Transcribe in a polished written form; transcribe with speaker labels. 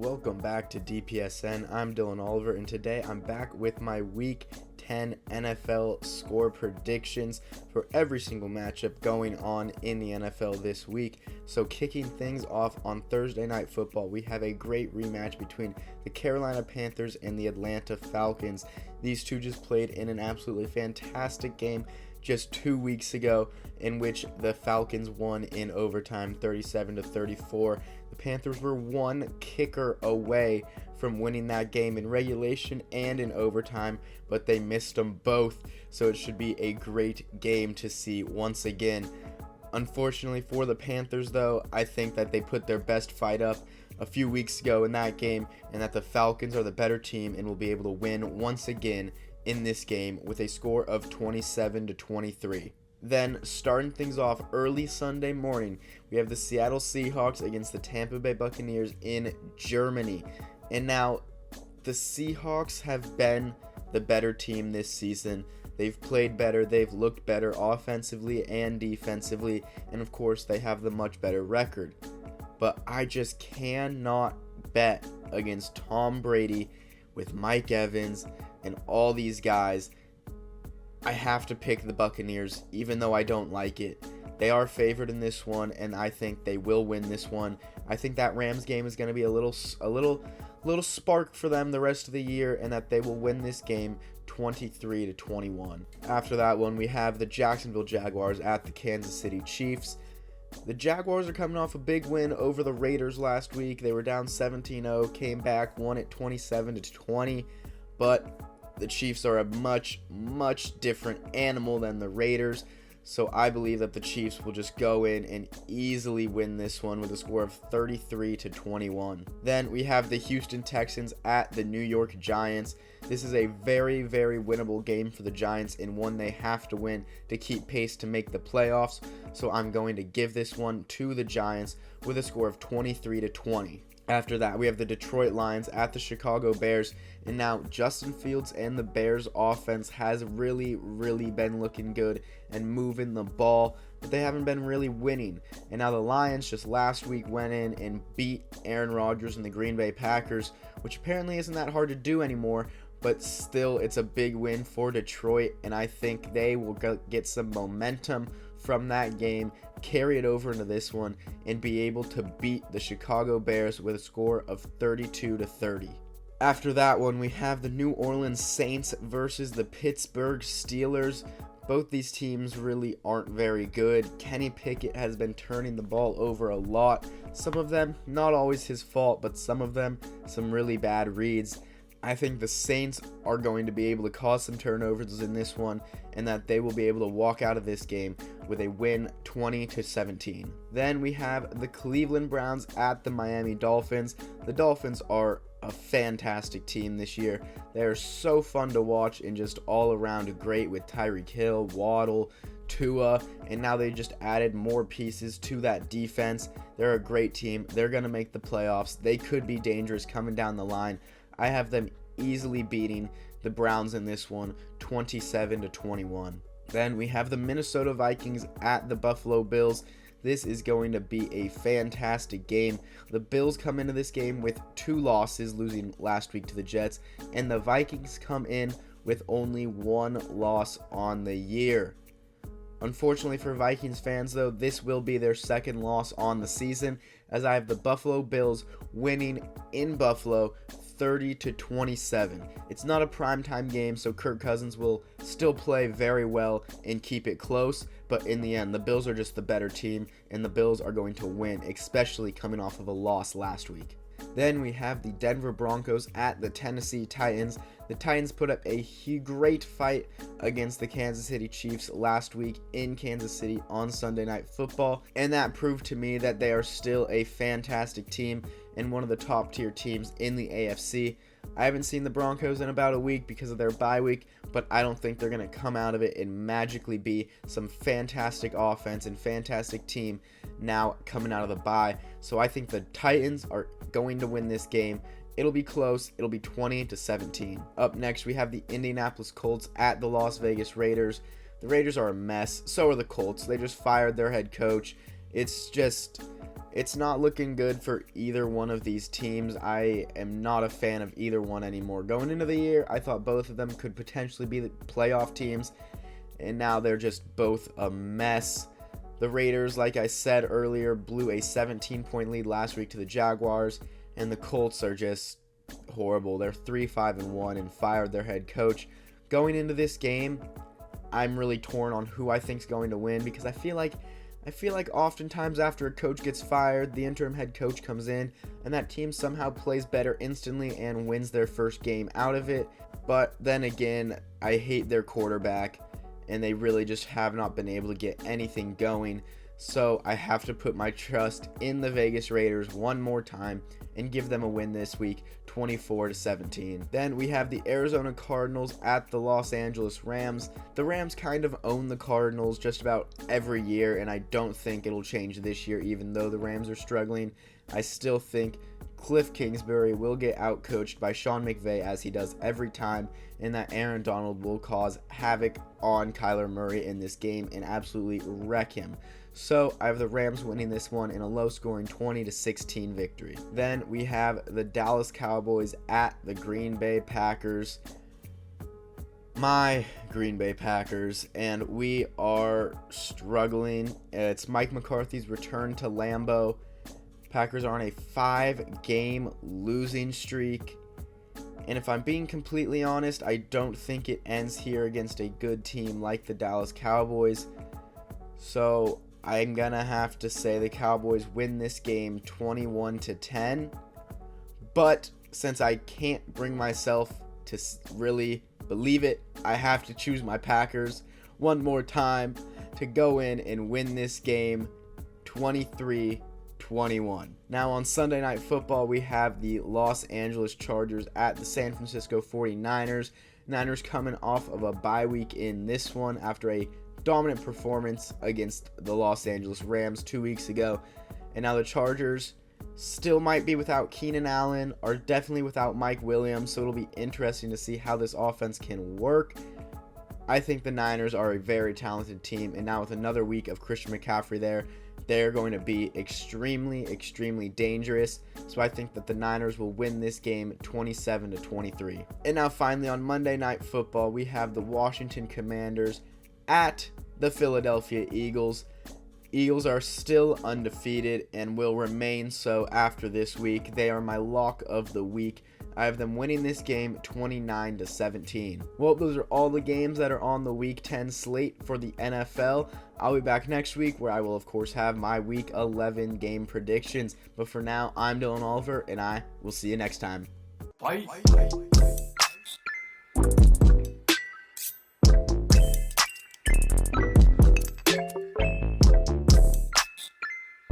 Speaker 1: Welcome back to DPSN. I'm Dylan Oliver, and today I'm back with my Week 10 NFL score predictions for every single matchup going on in the NFL this week. So kicking things off on Thursday Night Football, we have a great rematch between the Carolina Panthers and the Atlanta Falcons. These two just played in an absolutely fantastic game just 2 weeks ago, in which the Falcons won in overtime 37-34. The Panthers were one kicker away from winning that game in regulation and in overtime, but they missed them both, so it should be a great game to see once again. Unfortunately for the Panthers, though, I think that they put their best fight up a few weeks ago in that game, and that the Falcons are the better team and will be able to win once again in this game with a score of 27-23. Then, starting things off early Sunday morning, we have the Seattle Seahawks against the Tampa Bay Buccaneers in Germany. And now, the Seahawks have been the better team this season. They've played better, they've looked better offensively and defensively, and of course, they have the much better record. But I just cannot bet against Tom Brady with Mike Evans and all these guys. I have to pick the Buccaneers, even though I don't like it. They are favored in this one, and I think they will win this one. I think that Rams game is going to be a little spark for them the rest of the year, and that they will win this game 23-21. After that one, we have the Jacksonville Jaguars at the Kansas City Chiefs. The Jaguars are coming off a big win over the Raiders last week. They were down 17-0, came back, won it 27-20, but the Chiefs are a much different animal than the Raiders, so I believe that the Chiefs will just go in and easily win this one with a score of 33-21. Then we have the Houston Texans at the New York Giants. This is a very winnable game for the Giants, and one they have to win to keep pace to make the playoffs, so I'm going to give this one to the Giants with a score of 23-20. After that, we have the Detroit Lions at the Chicago Bears, and now Justin Fields and the Bears offense has really been looking good and moving the ball, but they haven't been really winning. And now the Lions just last week went in and beat Aaron Rodgers and the Green Bay Packers, which apparently isn't that hard to do anymore, but still it's a big win for Detroit, and I think they will get some momentum from that game, carry it over into this one, and be able to beat the Chicago Bears with a score of 32-30. After that one, we have the New Orleans Saints versus the Pittsburgh Steelers. Both these teams really aren't very good. Kenny Pickett has been turning the ball over a lot. Some of them, not always his fault, but some of them, some really bad reads. I think the Saints are going to be able to cause some turnovers in this one, and that they will be able to walk out of this game with a win 20-17. Then we have the Cleveland Browns at the Miami Dolphins. The Dolphins are a fantastic team this year. They are so fun to watch and just all around great with Tyreek Hill, Waddle, Tua, and now they just added more pieces to that defense. They're a great team. They're going to make the playoffs. They could be dangerous coming down the line. I have them easily beating the Browns in this one, 27-21. Then we have the Minnesota Vikings at the Buffalo Bills. This is going to be a fantastic game. The Bills come into this game with 2 losses, losing last week to the Jets, and the Vikings come in with only 1 loss on the year. Unfortunately for Vikings fans, though, this will be their second loss on the season, as I have the Buffalo Bills winning in Buffalo 30-27. It's not a primetime game, so Kirk Cousins will still play very well and keep it close, but in the end, the Bills are just the better team, and the Bills are going to win, especially coming off of a loss last week. Then we have the Denver Broncos at the Tennessee Titans. The Titans put up a great fight against the Kansas City Chiefs last week in Kansas City on Sunday Night Football, and that proved to me that they are still a fantastic team and one of the top tier teams in the AFC. I haven't seen the Broncos in about a week because of their bye week, but I don't think they're going to come out of it and magically be some fantastic offense and fantastic team now coming out of the bye. So I think the Titans are going to win this game. It'll be close. It'll be 20-17. Up next, we have the Indianapolis Colts at the Las Vegas Raiders. The Raiders are a mess. So are the Colts. They just fired their head coach, It's not looking good for either one of these teams. I am not a fan of either one anymore. Going into the year, I thought both of them could potentially be the playoff teams, and now they're just both a mess. The Raiders, like I said earlier, blew a 17-point lead last week to the Jaguars, and the Colts are just horrible. They're 3-5-1 and fired their head coach. Going into this game, I'm really torn on who I think's going to win, because I feel like oftentimes after a coach gets fired, the interim head coach comes in and that team somehow plays better instantly and wins their first game out of it. But then again, I hate their quarterback, and they really just have not been able to get anything going. So I have to put my trust in the Vegas Raiders one more time and give them a win this week, 24-17. Then we have the Arizona Cardinals at the Los Angeles Rams. The Rams kind of own the Cardinals just about every year, and I don't think it'll change this year. Even though the Rams are struggling, I still think Cliff Kingsbury will get outcoached by Sean McVay, as he does every time, and that Aaron Donald will cause havoc on Kyler Murray in this game and absolutely wreck him. So I have the Rams winning this one in a low-scoring 20-16 victory. Then we have the Dallas Cowboys at the Green Bay Packers. My Green Bay Packers, and we are struggling. It's Mike McCarthy's return to Lambeau. Packers are on a 5-game losing streak. And if I'm being completely honest, I don't think it ends here against a good team like the Dallas Cowboys. So I'm going to have to say the Cowboys win this game 21-10. But since I can't bring myself to really believe it, I have to choose my Packers one more time to go in and win this game 23-21. Now on Sunday Night Football, we have the Los Angeles Chargers at the San Francisco 49ers. Niners coming off of a bye week in this one after a dominant performance against the Los Angeles Rams 2 weeks ago. And now the Chargers still might be without Keenan Allen, are definitely without Mike Williams, so it'll be interesting to see how this offense can work. I think the Niners are a very talented team, and now with another week of Christian McCaffrey there, they're going to be extremely, extremely dangerous. So I think that the Niners will win this game 27-23. And now finally on Monday Night Football, we have the Washington Commanders at the Philadelphia Eagles. Eagles are still undefeated and will remain so after this week. They are my lock of the week. I have them winning this game 29-17. Well, those are all the games that are on the Week 10 slate for the NFL. I'll be back next week where I will, of course, have my Week 11 game predictions. But for now, I'm Dylan Oliver, and I will see you next time.
Speaker 2: Bye.